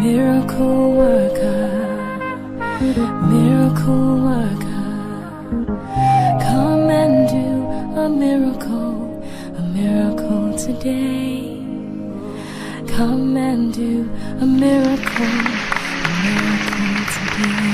Miracle worker, miracle worker, come and do a miracle today. Come and do a miracle today.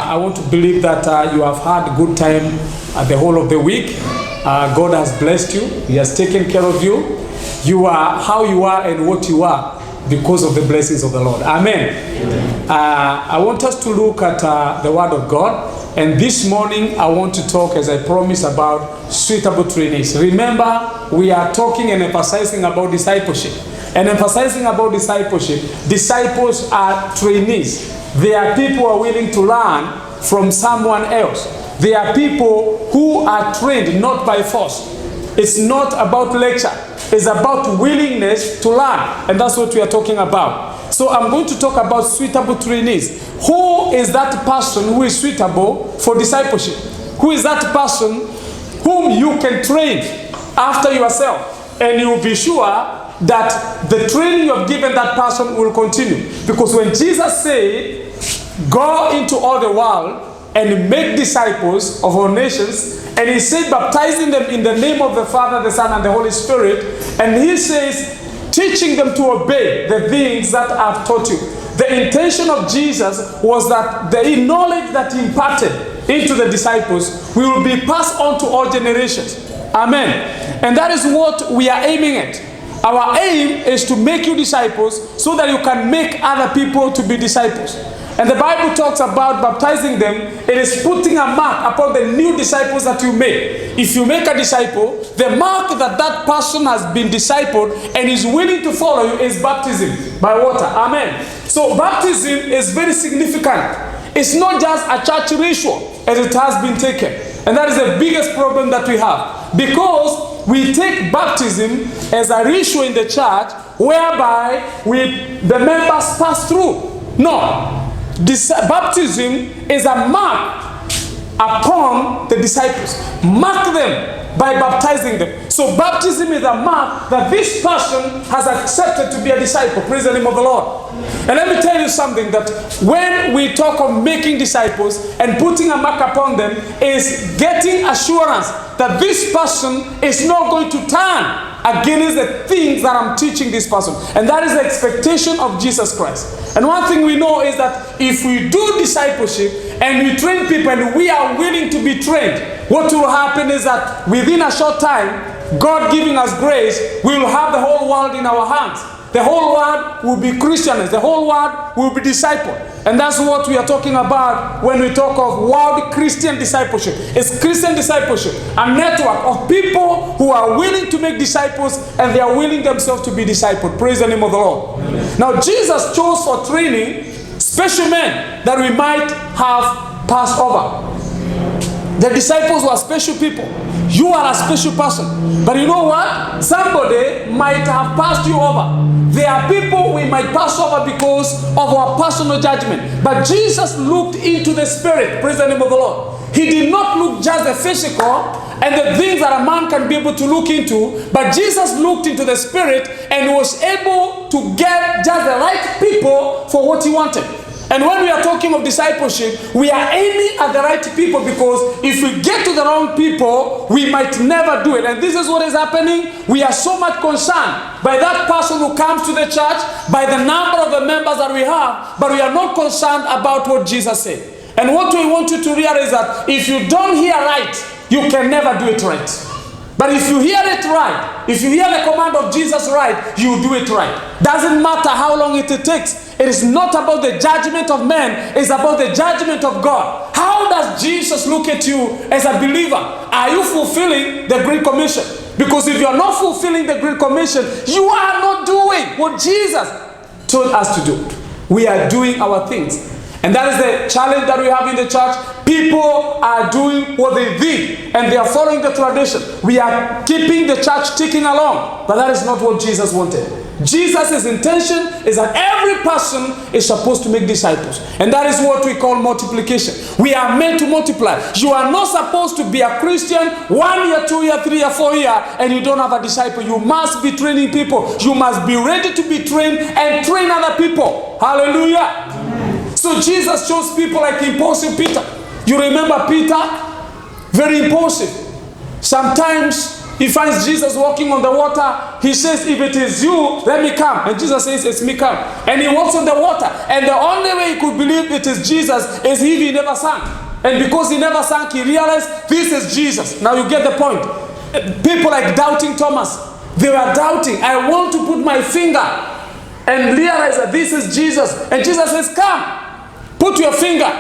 I want to believe that you have had a good time the whole of the week. God has blessed you. He has taken care of you. You are how you are and what you are because of the blessings of the Lord. Amen. I want us to look at the Word of God. And this morning, I want to talk, as I promised, about suitable trainees. Remember, we are talking and emphasizing about discipleship. And emphasizing about discipleship, disciples are trainees. They are people who are willing to learn from someone else. They are people who are trained not by force. It's not about lecture. It's about willingness to learn. And that's what we are talking about. So I'm going to talk about suitable trainees. Who is that person who is suitable for discipleship? Who is that person whom you can train after yourself? And you'll be sure that the training you have given that person will continue. Because when Jesus said, go into all the world and make disciples of all nations, and he said, baptizing them in the name of the Father, the Son, and the Holy Spirit, and he says, teaching them to obey the things that I've taught you. The intention of Jesus was that the knowledge that he imparted into the disciples will be passed on to all generations. Amen. And that is what we are aiming at. Our aim is to make you disciples so that you can make other people to be disciples. And the Bible talks about baptizing them. It is putting a mark upon the new disciples that you make. If you make a disciple, the mark that that person has been discipled and is willing to follow you is baptism by water. Amen. So baptism is very significant. It's not just a church ritual as it has been taken. And that is the biggest problem that we have. Because we take baptism as a ritual in the church whereby the members pass through. No. Baptism is a mark upon the disciples. Mark them by baptizing them. So baptism is a mark that this person has accepted to be a disciple. Praise the name of the Lord. And let me tell you something, that when we talk of making disciples and putting a mark upon them, is getting assurance that this person is not going to turn against the things that I'm teaching this person. And that is the expectation of Jesus Christ. And one thing we know is that if we do discipleship and we train people and we are willing to be trained, what will happen is that within a short time, God giving us grace, we will have the whole world in our hands. The whole world will be Christians. The whole world will be discipled. And that's what we are talking about when we talk of world Christian discipleship. It's Christian discipleship, a network of people who are willing to make disciples and they are willing themselves to be discipled. Praise the name of the Lord. Amen. Now, Jesus chose for training special men that we might have passed over. The disciples were special people. You are a special person. But you know what? Somebody might have passed you over. There are people we might pass over because of our personal judgment. But Jesus looked into the spirit. Praise the name of the Lord. He did not look just the physical and the things that a man can be able to look into. But Jesus looked into the spirit and was able to get just the right people for what he wanted. And when we are talking of discipleship, we are aiming at the right people, because if we get to the wrong people, we might never do it. And this is what is happening. We are so much concerned by that person who comes to the church, by the number of the members that we have, but we are not concerned about what Jesus said. And what we want you to realize is that if you don't hear right, you can never do it right. But if you hear it right, if you hear the command of Jesus right, you do it right. Doesn't matter how long it takes. It is not about the judgment of men. It's about the judgment of God. How does Jesus look at you as a believer? Are you fulfilling the Great Commission? Because if you are not fulfilling the Great Commission, you are not doing what Jesus told us to do. We are doing our things. And that is the challenge that we have in the church. People are doing what they did and they are following the tradition. We are keeping the church ticking along. But that is not what Jesus wanted. Jesus' intention is that every person is supposed to make disciples. And that is what we call multiplication. We are meant to multiply. You are not supposed to be a Christian 1 year, 2 year, 3 year, 4 year, and you don't have a disciple. You must be training people. You must be ready to be trained and train other people. Hallelujah. So Jesus chose people like impulsive Peter. You remember Peter? Very impulsive. Sometimes he finds Jesus walking on the water. He says, if it is you, let me come. And Jesus says, it's me, come. And he walks on the water. And the only way he could believe it is Jesus is if he never sank. And because he never sank, he realized this is Jesus. Now you get the point. People like doubting Thomas, they were doubting. I want to put my finger and realize that this is Jesus. And Jesus says, come. Put your finger,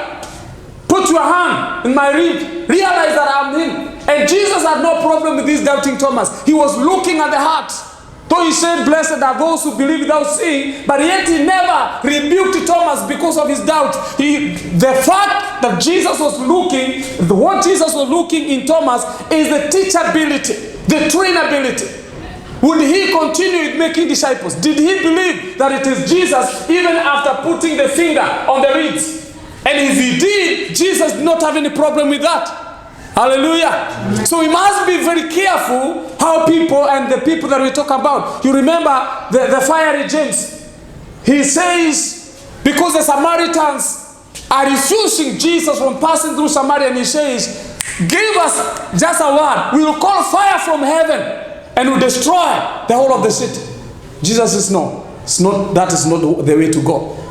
put your hand in my rib, realize that I'm him. And Jesus had no problem with this doubting Thomas. He was looking at the heart. Though he said, blessed are those who believe without seeing, but yet he never rebuked Thomas because of his doubt. The fact that Jesus was looking, what Jesus was looking in Thomas is the teachability, the trainability. Would he continue with making disciples? Did he believe that it is Jesus even after putting the finger on the reeds? And if he did, Jesus did not have any problem with that. Hallelujah. So we must be very careful how people and the people that we talk about. You remember the fiery James. He says, because the Samaritans are refusing Jesus from passing through Samaria, and he says, give us just a word. We will call fire from heaven and will destroy the whole of the city. Jesus says, no, it's not, that is not the way to go.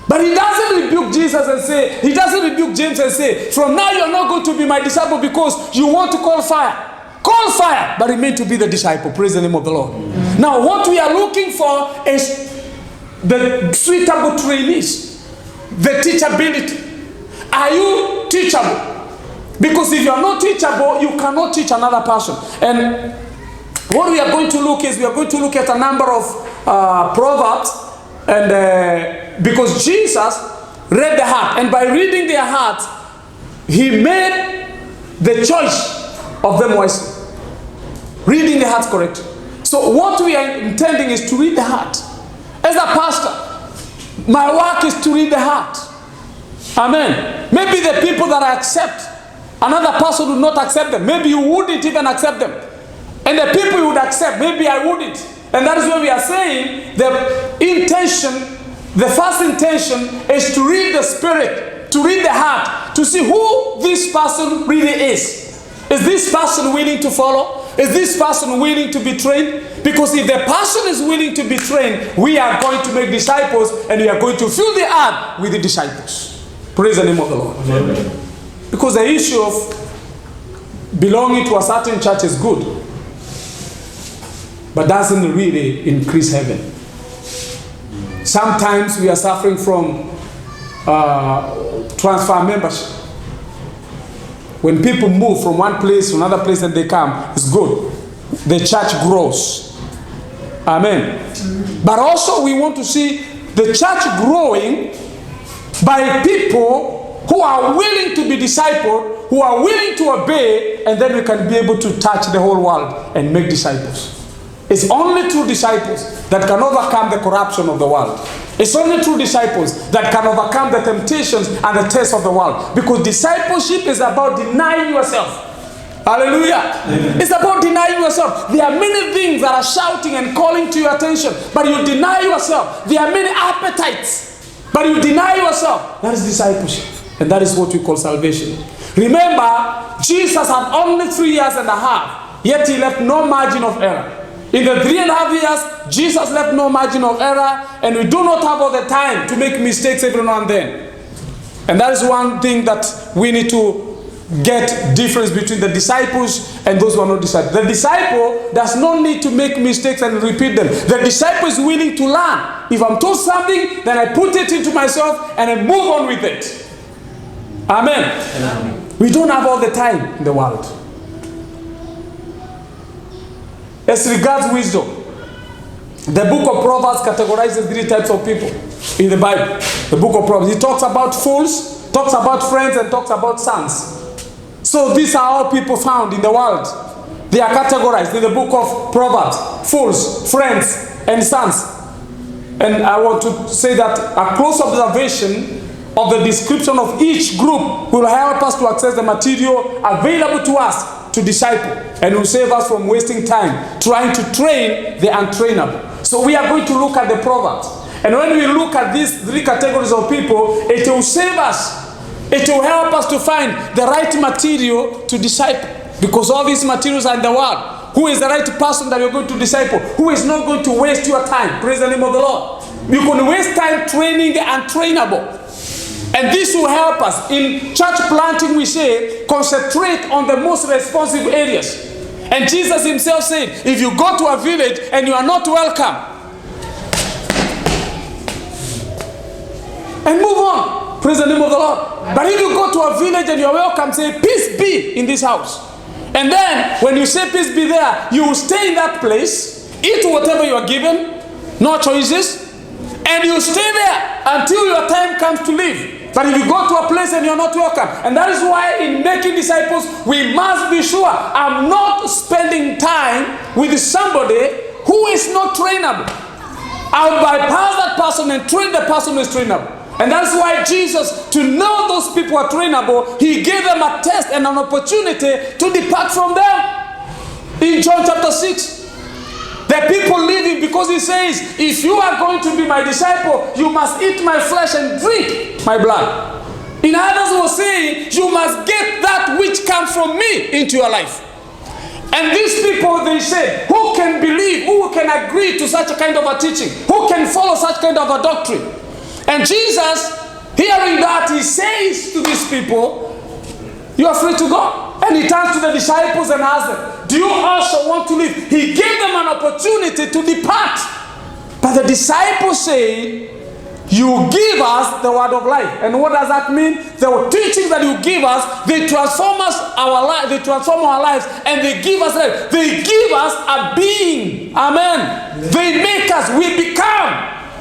But he doesn't rebuke Jesus and say, he doesn't rebuke James and say, from now you're not going to be my disciple because you want to call fire. Call fire, but remain to be the disciple. Praise the name of the Lord. Now what we are looking for is the suitable trainees, the teachability. Are you teachable? Because if you are not teachable, you cannot teach another person. And what we are going to look is, we are going to look at a number of proverbs, and because Jesus read the heart, and by reading their heart, he made the choice of them wisely. Reading the heart correctly. So what we are intending is to read the heart. As a pastor, my work is to read the heart. Amen. Maybe the people that I accept, another person would not accept them. Maybe you wouldn't even accept them. And the people you would accept, maybe I wouldn't. And that is why we are saying the intention, the first intention is to read the spirit, to read the heart, to see who this person really is. Is this person willing to follow? Is this person willing to be trained? Because if the person is willing to be trained, we are going to make disciples, and we are going to fill the earth with the disciples. Praise the name of the Lord. Amen. Because the issue of belonging to a certain church is good, but doesn't really increase heaven. Sometimes we are suffering from transfer membership. When people move from one place to another place and they come, it's good. The church grows. Amen. But also we want to see the church growing by people who are willing to be discipled, who are willing to obey, and then we can be able to touch the whole world and make disciples. It's only true disciples that can overcome the corruption of the world. It's only true disciples that can overcome the temptations and the tests of the world. Because discipleship is about denying yourself. Hallelujah. Amen. It's about denying yourself. There are many things that are shouting and calling to your attention, but you deny yourself. There are many appetites, but you deny yourself. That is discipleship. And that is what we call salvation. Remember, Jesus had only 3 years and a half, yet he left no margin of error. In the 3.5 years, Jesus left no margin of error, and we do not have all the time to make mistakes every now and then. And that is one thing that we need to get difference between the disciples and those who are not disciples. The disciple does not need to make mistakes and repeat them. The disciple is willing to learn. If I'm told something, then I put it into myself and I move on with it. Amen. Amen. We don't have all the time in the world. As regards wisdom, the book of Proverbs categorizes 3 types of people in the Bible. The book of Proverbs, it talks about fools, talks about friends, and talks about sons. So these are all people found in the world. They are categorized in the book of Proverbs: fools, friends, and sons. And I want to say that a close observation of the description of each group will help us to access the material available to us to disciple, and will save us from wasting time trying to train the untrainable. So we are going to look at the Proverbs. And when we look at these 3 categories of people, it will save us. It will help us to find the right material to disciple. Because all these materials are in the world. Who is the right person that you're going to disciple? Who is not going to waste your time? Praise the name of the Lord. You can waste time training the untrainable. And this will help us. In church planting, we say, concentrate on the most responsive areas. And Jesus himself said, if you go to a village and you are not welcome, and move on. Praise the name of the Lord. But if you go to a village and you are welcome, say, peace be in this house. And then, when you say peace be there, you will stay in that place, eat whatever you are given, no choices, and you stay there until your time comes to leave. But if you go to a place and you're not welcome, and that is why in making disciples, we must be sure I'm not spending time with somebody who is not trainable. I'll bypass that person and train the person who is trainable. And that's why Jesus, to know those people are trainable, he gave them a test and an opportunity to depart from them. In John chapter 6. The people leaving because he says, if you are going to be my disciple, you must eat my flesh and drink my blood. In others, he was saying, you must get that which comes from me into your life. And these people, they said, who can believe, who can agree to such a kind of a teaching? Who can follow such kind of a doctrine? And Jesus, hearing that, he says to these people, you are free to go. And he turns to the disciples and asks them, do you also want to leave? He gave them an opportunity to depart. But the disciples say, you give us the word of life. And what does that mean? The teachings that you give us, they transform us, our life, they transform our lives, and they give us life. They give us a being. Amen. Yeah. They make us, we become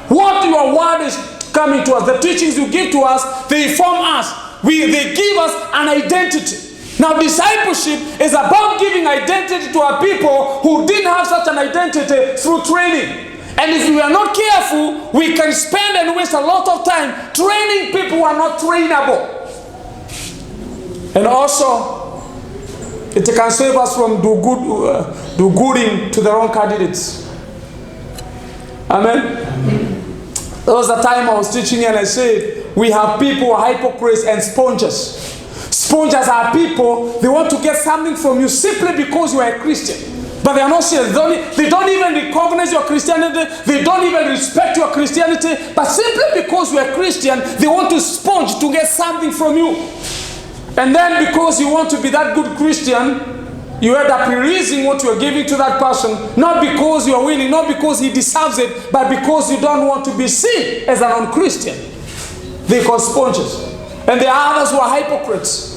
what your word is coming to us. The teachings you give to us, they form us. They give us an identity. Now, discipleship is about giving identity to our people who didn't have such an identity through training. And if we are not careful, we can spend and waste a lot of time training people who are not trainable. And also, it can save us from do gooding to the wrong candidates. Amen? There was a time I was teaching and I said, we have people who are hypocrites and sponges. Sponges are people, they want to get something from you simply because you are a Christian. But they are not serious. They don't even recognize your Christianity. They don't even respect your Christianity. But simply because you are a Christian, they want to sponge to get something from you. And then because you want to be that good Christian, you end up releasing what you are giving to that person, not because you are willing, not because he deserves it, but because you don't want to be seen as a non-Christian. They call sponges. And there are others who are hypocrites.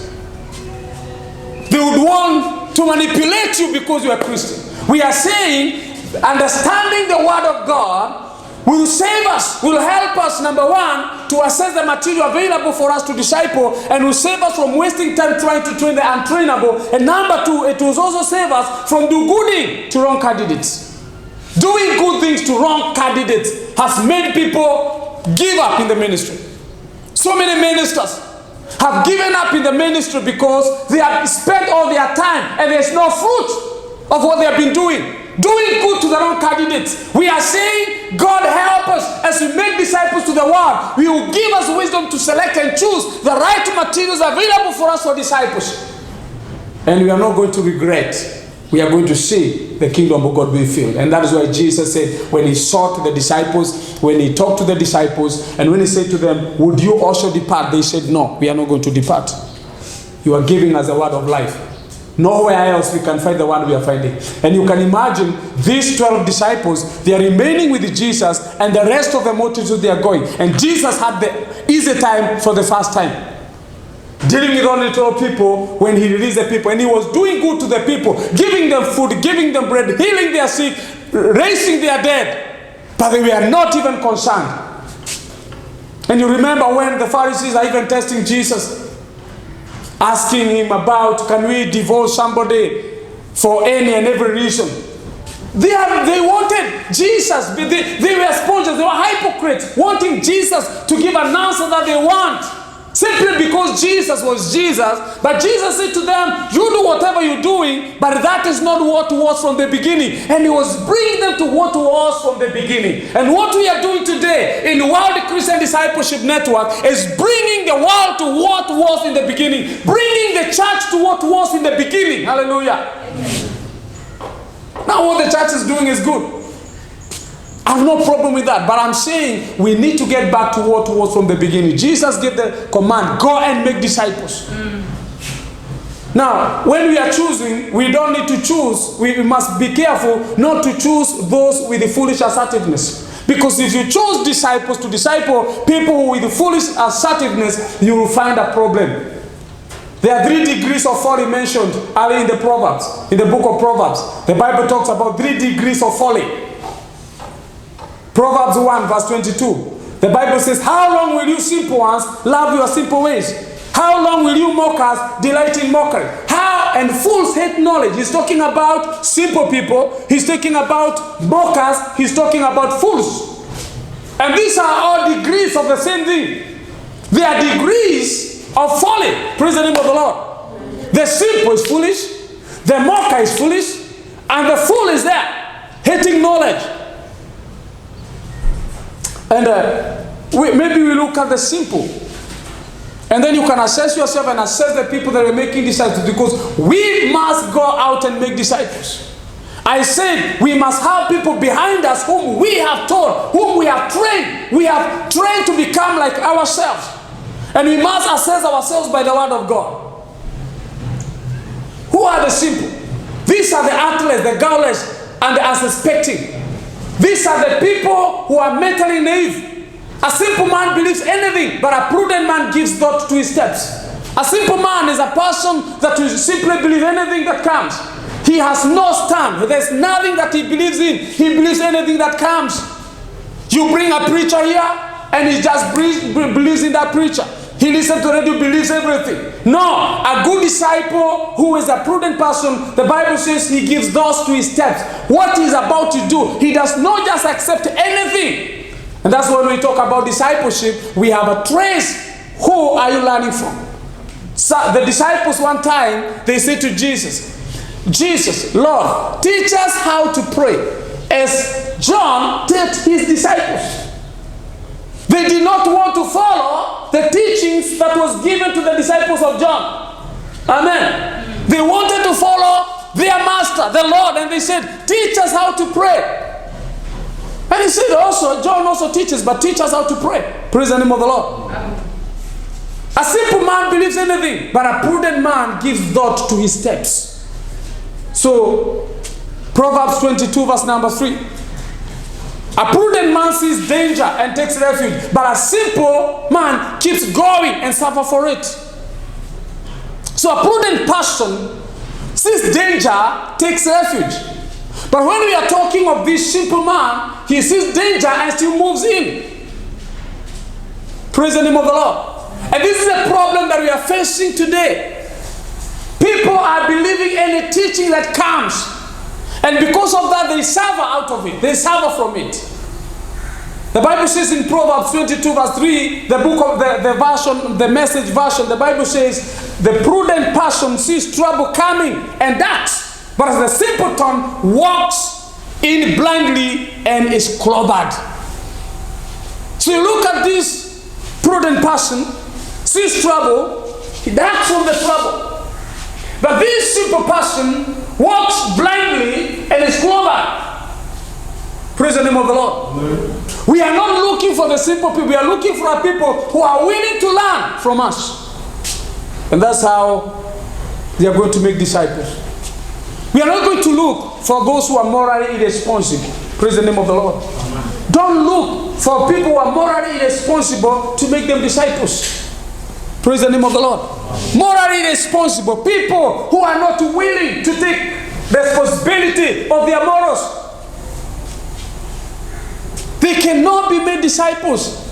They would want to manipulate you because you are Christian. We are saying, understanding the Word of God will save us, will help us, number one, to assess the material available for us to disciple, and will save us from wasting time trying to train the untrainable. And number two, it will also save us from doing good to wrong candidates. Doing good things to wrong candidates has made people give up in the ministry. So many ministers have given up in the ministry because they have spent all their time and there's no fruit of what they have been doing. Doing good to the wrong candidates. We are saying, God help us as we make disciples to the world. He will give us wisdom to select and choose the right materials available for us for discipleship. And we are not going to regret. We are going to see the kingdom of God be filled. And that is why Jesus said, when he sought the disciples, when he talked to the disciples, and when he said to them, would you also depart? They said, no, we are not going to depart. You are giving us the word of life. Nowhere else we can find the one we are finding. And you can imagine these 12 disciples, they are remaining with Jesus, and the rest of the multitude, they are going. And Jesus had the easy time for the first time, dealing with only 12 people when he released the people. And he was doing good to the people, giving them food, giving them bread, healing their sick, raising their dead. But they were not even concerned. And you remember when the Pharisees are even testing Jesus, asking him about, can we divorce somebody for any and every reason? They wanted Jesus. They were sponges. They were hypocrites, wanting Jesus to give an answer that they want, simply because Jesus was Jesus. But Jesus said to them, you do whatever you're doing, but that is not what was from the beginning. And he was bringing them to what was from the beginning. And what we are doing today in World Christian Discipleship Network is bringing the world to what was in the beginning, bringing the church to what was in the beginning. Hallelujah. Amen. Now what the church is doing is good. I have no problem with that, but I'm saying we need to get back to what was from the beginning. Jesus gave the command, go and make disciples. Now, when we are choosing, we don't need to choose. We must be careful not to choose those with the foolish assertiveness. Because if you choose disciples to disciple people with the foolish assertiveness, you will find a problem. There are 3 degrees of folly mentioned early in the Proverbs, in the book of Proverbs. The Bible talks about 3 degrees of folly. Proverbs 1 verse 22. The Bible says, how long will you simple ones love your simple ways? How long will you mockers delight in mockery? And fools hate knowledge. He's talking about simple people. He's talking about mockers. He's talking about fools. And these are all degrees of the same thing. They are degrees of folly. Praise the name of the Lord. The simple is foolish. The mocker is foolish. And the fool is there, hating knowledge. And maybe we look at the simple. And then you can assess yourself and assess the people that are making disciples, because we must go out and make disciples. I said we must have people behind us whom we have taught, whom we have trained. We have trained to become like ourselves. And we must assess ourselves by the word of God. Who are the simple? These are the athletes, the guileless, and the unsuspecting. These are the people who are mentally naive. A simple man believes anything, but a prudent man gives thought to his steps. A simple man is a person that will simply believe anything that comes. He has no stand. There's nothing that he believes in. He believes anything that comes. You bring a preacher here, and he just believes in that preacher. He listens to radio, believes everything. No, a good disciple who is a prudent person, the Bible says he gives thoughts to his steps. What he's about to do, he does not just accept anything. And that's when we talk about discipleship, we have a trace. Who are you learning from? So the disciples one time, they said to Jesus, Jesus, Lord, teach us how to pray as John taught his disciples. They did not want to follow the teachings that was given to the disciples of John. Amen. They wanted to follow their master, the Lord, and they said, teach us how to pray. And he said also, John also teaches, but teach us how to pray. Praise the name of the Lord. A simple man believes anything, but a prudent man gives thought to his steps. So, Proverbs 22 verse number 3. A prudent man sees danger and takes refuge, but a simple man keeps going and suffers for it. So a prudent person sees danger, takes refuge. But when we are talking of this simple man, he sees danger and still moves in. Praise the name of the Lord. And this is a problem that we are facing today. People are believing any teaching that comes. And because of that, they suffer out of it. They suffer from it. The Bible says in Proverbs 22 verse 3, the book of the version, the Message version, the Bible says, the prudent person sees trouble coming and ducks, but the simpleton walks in blindly and is clobbered. So you look at this prudent person, sees trouble, he ducks from the trouble. But this simple person walks blindly and is clobbered. Praise the name of the Lord. Amen. We are not looking for the simple people. We are looking for people who are willing to learn from us. And that's how they are going to make disciples. We are not going to look for those who are morally irresponsible. Praise the name of the Lord. Amen. Don't look for people who are morally irresponsible to make them disciples. Praise the name of the Lord. Amen. Morally irresponsible people who are not willing to take responsibility of their morals. They cannot be made disciples.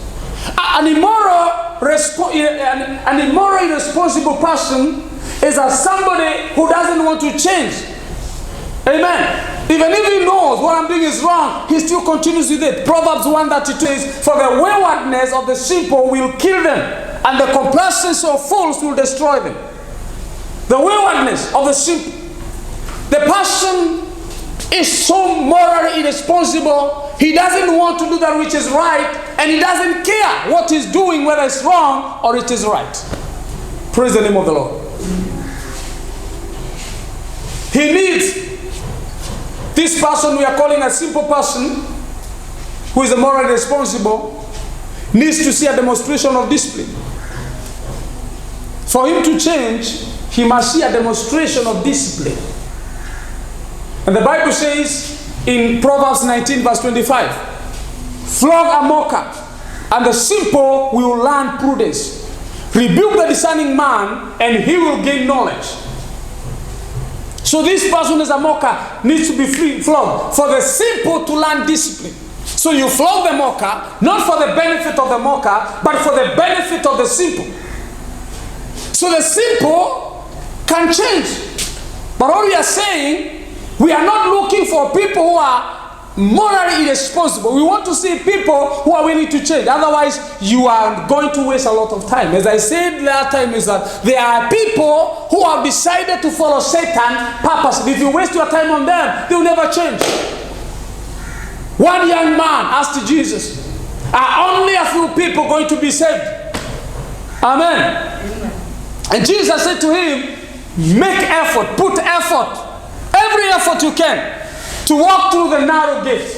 An immoral, irresponsible person is somebody who doesn't want to change. Amen. Even if he knows what I'm doing is wrong, he still continues with it. Proverbs 1:32 says, for the waywardness of the simple will kill them, and the complacence of fools will destroy them. The waywardness of the simple. The person is so morally irresponsible, he doesn't want to do that which is right, and he doesn't care what he's doing, whether it's wrong or it is right. Praise the name of the Lord. He needs, this person we are calling a simple person, who is morally responsible, needs to see a demonstration of discipline. For him to change, he must see a demonstration of discipline. And the Bible says in Proverbs 19 verse 25, flog a mocker, and the simple will learn prudence. Rebuke the discerning man, and he will gain knowledge. So this person is a mocker, needs to be flogged for the simple to learn discipline. So you flog the mocker, not for the benefit of the mocker, but for the benefit of the simple. So the simple can change. But what we are saying, we are not looking for people who are morally irresponsible. We want to see people who are willing to change. Otherwise, you are going to waste a lot of time. As I said last time, is that there are people who have decided to follow Satan purposely. If you waste your time on them, they will never change. One young man asked Jesus, are only a few people going to be saved? Amen. And Jesus said to him, make effort, put effort, every effort you can, to walk through the narrow gate.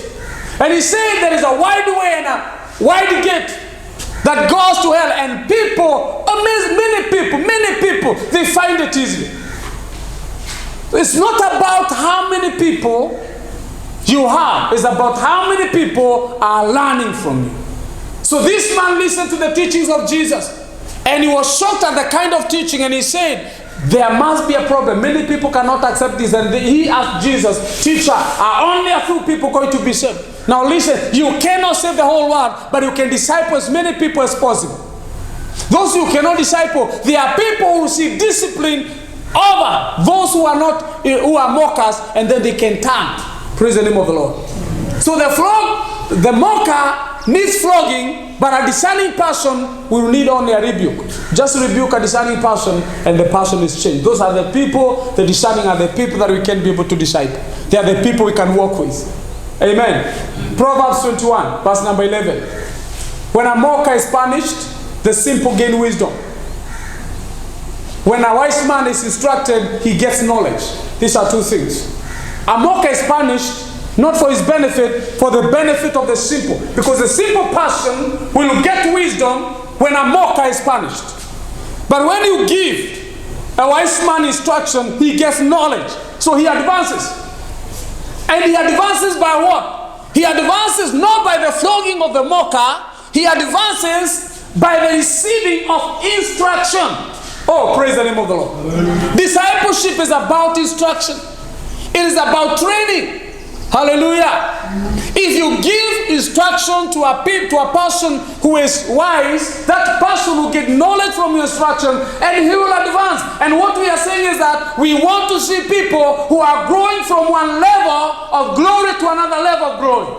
And he said there is a wide way and a wide gate that goes to hell, and people, many people, they find it easily. It's not about how many people you have, it's about how many people are learning from you. So this man listened to the teachings of Jesus, and he was shocked at the kind of teaching, and he said, there must be a problem. Many people cannot accept this. And he asked Jesus, teacher, are only a few people going to be saved? Now listen, you cannot save the whole world, but you can disciple as many people as possible. Those who cannot disciple, there are people who see discipline over those who are not, who are mockers, and then they can turn. Praise the name of the Lord. So the mocker needs flogging, but a discerning person will need only a rebuke. Just rebuke a discerning person, and the person is changed. Those are the people, the discerning are the people that we can be able to disciple. They are the people we can walk with. Amen. Proverbs 21, verse number 11. When a mocker is punished, the simple gain wisdom. When a wise man is instructed, he gets knowledge. These are two things. A mocker is punished, not for his benefit, for the benefit of the simple. Because the simple person will get wisdom when a mocker is punished. But when you give a wise man instruction, he gets knowledge. So he advances. And he advances by what? He advances not by the flogging of the mocker, he advances by the receiving of instruction. Oh, praise the name of the Lord. Discipleship is about instruction. It is about training. Hallelujah. If you give instruction to a person who is wise, that person will get knowledge from your instruction and he will advance. And what we are saying is that we want to see people who are growing from one level of glory to another level of glory.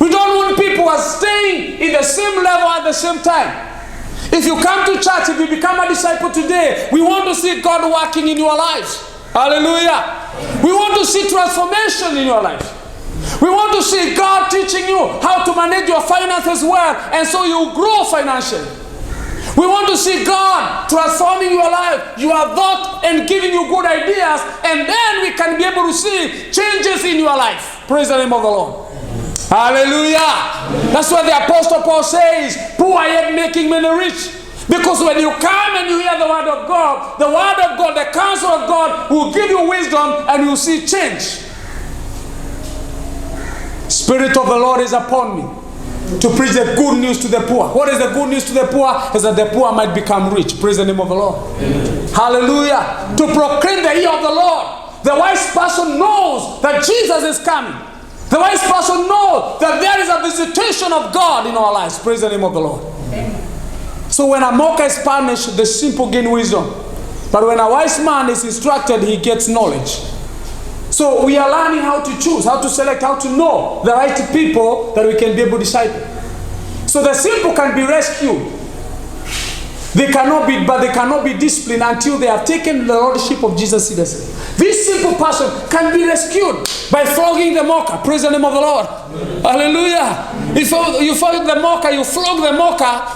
We don't want people who are staying in the same level at the same time. If you come to church, if you become a disciple today, we want to see God working in your lives. Hallelujah. We want to see transformation in your life. We want to see God teaching you how to manage your finances well, and so you grow financially. We want to see God transforming your life, your thought, and giving you good ideas, and then we can be able to see changes in your life. Praise the name of the Lord. Hallelujah. That's what the Apostle Paul says, poor yet making many rich. Because when you come and you hear the word of God, the counsel of God will give you wisdom and you'll see change. Spirit of the Lord is upon me to preach the good news to the poor. What is the good news to the poor? Is that the poor might become rich. Praise the name of the Lord. Amen. Hallelujah. To proclaim the year of the Lord. The wise person knows that Jesus is coming. The wise person knows that there is a visitation of God in our lives. Praise the name of the Lord. Amen. So when a mocker is punished, the simple gain wisdom. But when a wise man is instructed, he gets knowledge. So we are learning how to choose, how to select, how to know the right people that we can be able to disciple. So the simple can be rescued. They cannot be disciplined until they have taken the lordship of Jesus seriously. This simple person can be rescued by flogging the mocker. Praise the name of the Lord. Amen. Hallelujah. If you flog the mocker,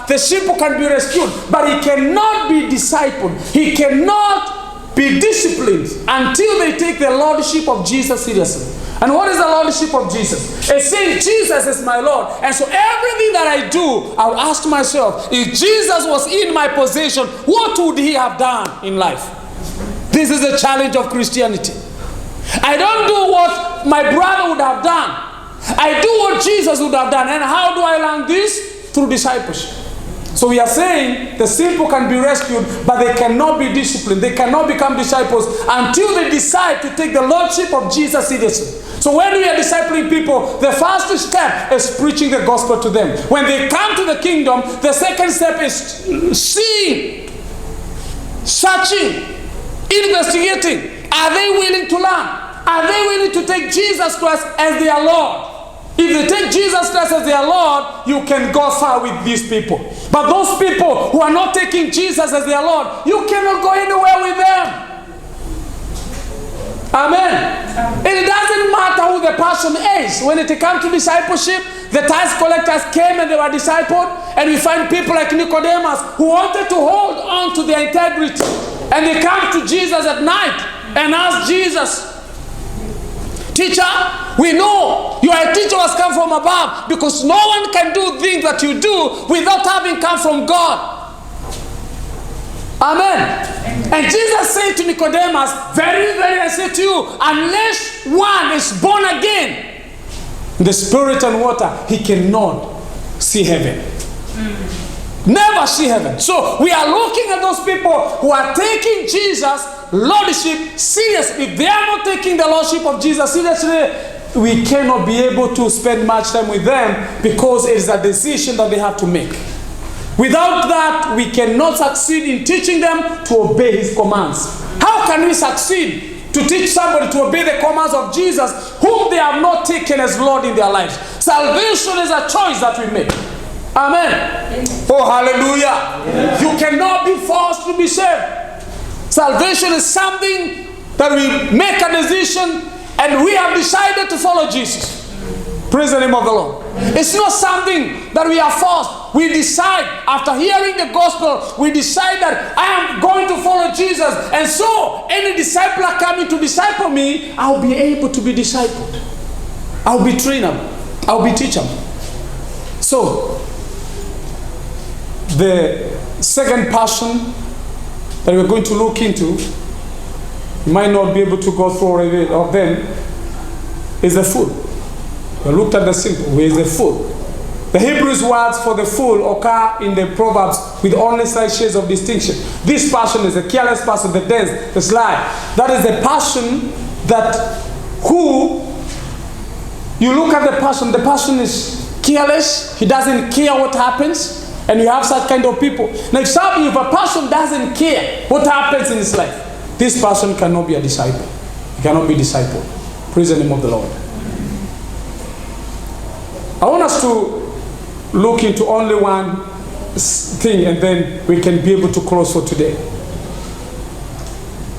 the simple can be rescued. But he cannot be discipled. He cannot be disciplined until they take the lordship of Jesus seriously. And what is the lordship of Jesus? It's saying Jesus is my Lord. And so everything that I do, I'll ask myself, if Jesus was in my position, what would he have done in life? This is the challenge of Christianity. I don't do what my brother would have done. I do what Jesus would have done. And how do I learn this? Through discipleship. So we are saying the simple can be rescued, but they cannot be disciplined. They cannot become disciples until they decide to take the lordship of Jesus seriously. So when we are discipling people, the first step is preaching the gospel to them. When they come to the kingdom, the second step is seeing, searching, investigating. Are they willing to learn? Are they willing to take Jesus Christ as their Lord? If they take Jesus Christ as their Lord, you can go far with these people. But those people who are not taking Jesus as their Lord, you cannot go anywhere with them. Amen. It doesn't matter who the person is. When it comes to discipleship, the tax collectors came and they were discipled, and we find people like Nicodemus who wanted to hold on to their integrity. And they come to Jesus at night and ask Jesus, "Teacher, we know you are a teacher who has come from above, because no one can do things that you do without having come from God." Amen. And Jesus said to Nicodemus, very, very, I say to you, unless one is born again, the spirit and water, he cannot see heaven. Never see heaven. So we are looking at those people who are taking Jesus' lordship seriously. If they are not taking the lordship of Jesus seriously, we cannot be able to spend much time with them, because it is a decision that they have to make. Without that, we cannot succeed in teaching them to obey his commands. How can we succeed to teach somebody to obey the commands of Jesus, whom they have not taken as Lord in their lives? Salvation is a choice that we make. Amen. Oh, hallelujah. Yeah. You cannot be forced to be saved. Salvation is something that we make a decision, and we have decided to follow Jesus. Praise the name of the Lord. It's not something that we are forced. we decide, after hearing the gospel, we decide that I am going to follow Jesus. And so, any discipler coming to disciple me, I'll be able to be discipled. I'll be trainable. I'll be teachable. So, the second passion that we're going to look into, you might not be able to go through all of them, is the fool. We looked at the simple. Where is the fool? The Hebrew words for the fool occur in the Proverbs with only slight shades of distinction. This passion is the careless passion, the dense, the sly. That is the passion that you look at the passion is careless. He doesn't care what happens. And you have such kind of people. Now, if a person doesn't care what happens in his life, this person cannot be a disciple. He cannot be discipled. Praise the name of the Lord. I want us to look into only one thing, and then we can be able to close for today.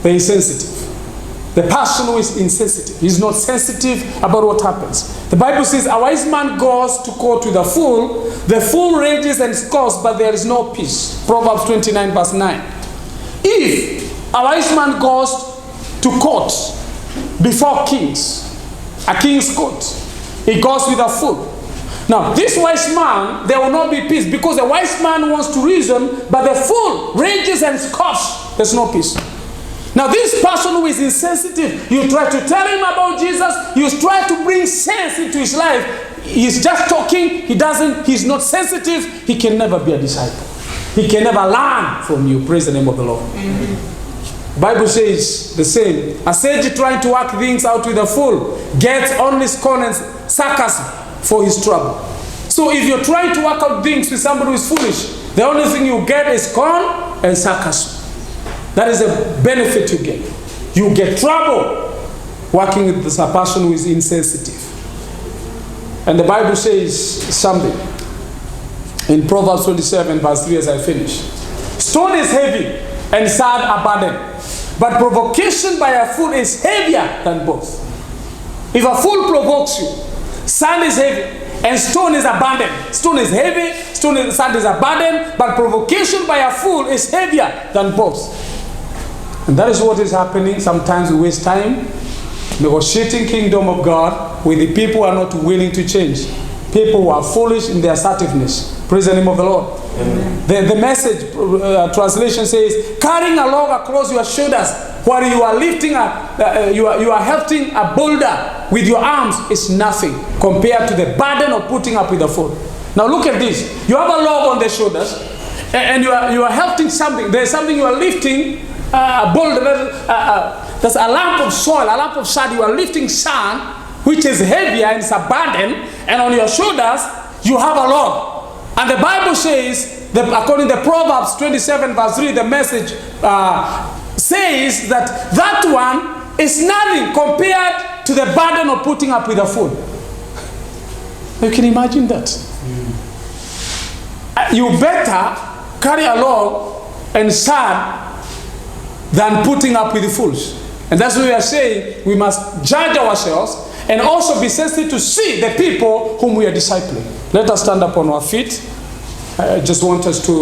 The insensitive. The person who is insensitive. He's not sensitive about what happens. The Bible says, a wise man goes to court with a fool. The fool rages and scores, but there is no peace. Proverbs 29 verse 9. If a wise man goes to court before kings, a king's court, he goes with a fool. Now, this wise man, there will not be peace, because the wise man wants to reason, but the fool rages and scoffs. There's no peace. Now, this person who is insensitive, you try to tell him about Jesus, you try to bring sense into his life. He's just talking, he's not sensitive, he can never be a disciple. He can never learn from you. Praise the name of the Lord. The Bible says the same. A sage trying to work things out with a fool gets only scorn and sarcasm for his trouble. So if you're trying to work out things with somebody who is foolish, the only thing you get is scorn and sarcasm. That is a benefit you get. You get trouble working with this person who is insensitive. And the Bible says something in Proverbs 27 verse 3 as I finish. Stone is heavy and sand a burden, but provocation by a fool is heavier than both. If a fool provokes you, sand is heavy and stone is a burden. Stone is heavy, sand is a burden, but provocation by a fool is heavier than both. And that is what is happening. Sometimes we waste time negotiating kingdom of God with the people who are not willing to change. People who are foolish in their assertiveness. Praise the name of the Lord. The Message translation says, carrying a log across your shoulders while you are lifting you are hefting a boulder with your arms is nothing compared to the burden of putting up with a fool. Now look at this. You have a log on the shoulders and you are hefting something. There's something you are lifting. A boulder, there's a lump of soil, a lump of sand. You are lifting sand, which is heavier and it's a burden, and on your shoulders you have a log. And the Bible says, according to Proverbs 27 verse 3, the Message says that one is nothing compared to the burden of putting up with a fool. You can imagine that. You better carry a log and sand than putting up with the fools. And that's what we are saying. We must judge ourselves and also be sensitive to see the people whom we are discipling. Let us stand up on our feet. I just want us to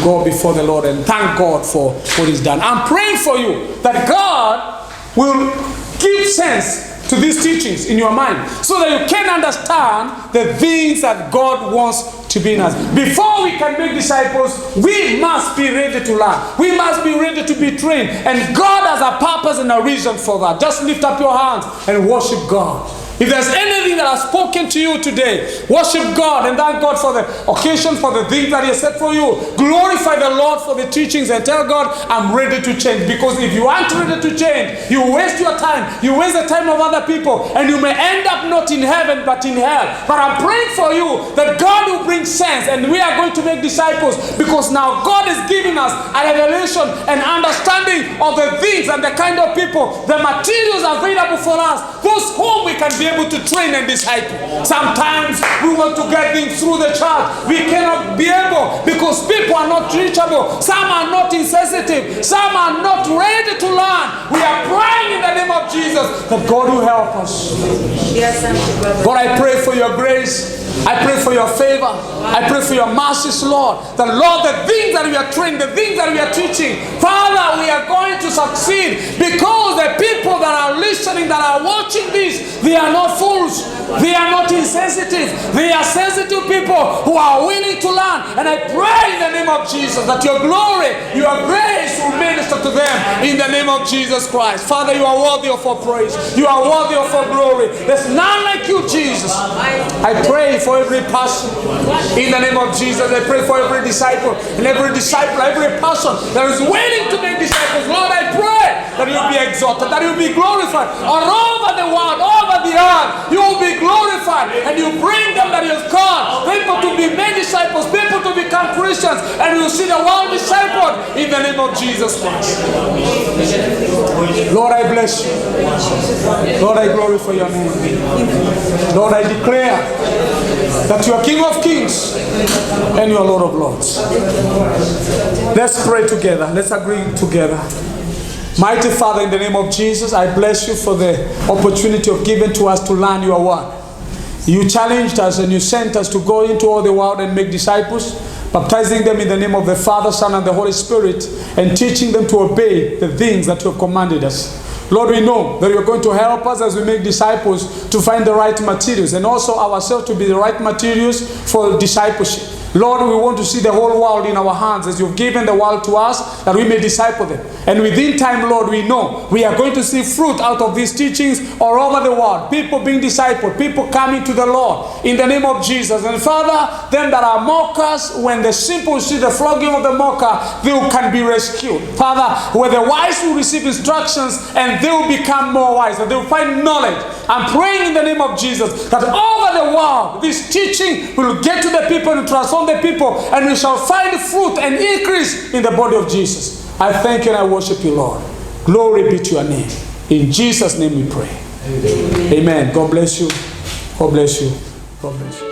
go before the Lord and thank God for what He's done. I'm praying for you that God will give sense to these teachings in your mind so that you can understand the things that God wants to be in us. Before we can make disciples, we must be ready to learn. We must be ready to be trained. And God has a purpose and a reason for that. Just lift up your hands and worship God. If there's anything that has spoken to you today, worship God and thank God for the occasion, for the things that He has said for you. Glorify the Lord for the teachings and tell God, I'm ready to change. Because if you aren't ready to change, you waste your time. You waste the time of other people. And you may end up not in heaven, but in hell. But I'm praying for you that God will bring sense and we are going to make disciples. Because now God is giving us a revelation and understanding of the things and the kind of people, the materials available for us those whom we can be able to train and disciple. Sometimes we want to get things through the church. We cannot be able because people are not teachable. Some are not insensitive. Some are not ready to learn. We are praying in the name of Jesus that God will help us. God, I pray for your grace. I pray for your favor. I pray for your mercies, Lord. The Lord, the things that we are training, the things that we are teaching, Father, we are going to succeed because the people that are listening, that are watching this, they are not fools. They are not insensitive. They are sensitive people who are willing to learn. And I pray in the name of Jesus that your glory, your grace will minister to them in the name of Jesus Christ. Father, you are worthy of our praise. You are worthy of our glory. There's none like you, Jesus. I pray for every person in the name of Jesus. I pray for every disciple and every disciple, every person that is willing to make disciples. Lord, I pray that you will be exalted, that you will be glorified all over the world, over the earth. You will be glorified and you bring them that you have called, people to be made disciples, people to become Christians, and you will see the world discipled in the name of Jesus Christ. Lord, I bless you. Lord, I glorify your name. Lord, I declare that you are King of Kings and you are Lord of Lords. Let's pray together. Let's agree together. Mighty Father, in the name of Jesus, I bless you for the opportunity of giving to us to learn your word. You challenged us and you sent us to go into all the world and make disciples, baptizing them in the name of the Father, Son, and the Holy Spirit, and teaching them to obey the things that you have commanded us. Lord, we know that you're going to help us as we make disciples to find the right materials and also ourselves to be the right materials for discipleship. Lord, we want to see the whole world in our hands as you've given the world to us that we may disciple them. And within time, Lord, we know we are going to see fruit out of these teachings all over the world. People being discipled, people coming to the Lord in the name of Jesus. And Father, them that are mockers, when the simple see the flogging of the mocker, they can be rescued. Father, where the wise will receive instructions and they will become more wise, and they will find knowledge. I'm praying in the name of Jesus that over the world, this teaching will get to the people and transform the people, and we shall find fruit and increase in the body of Jesus. I thank you and I worship you, Lord. Glory be to your name. In Jesus' name we pray. Amen. God bless you. God bless you. God bless you.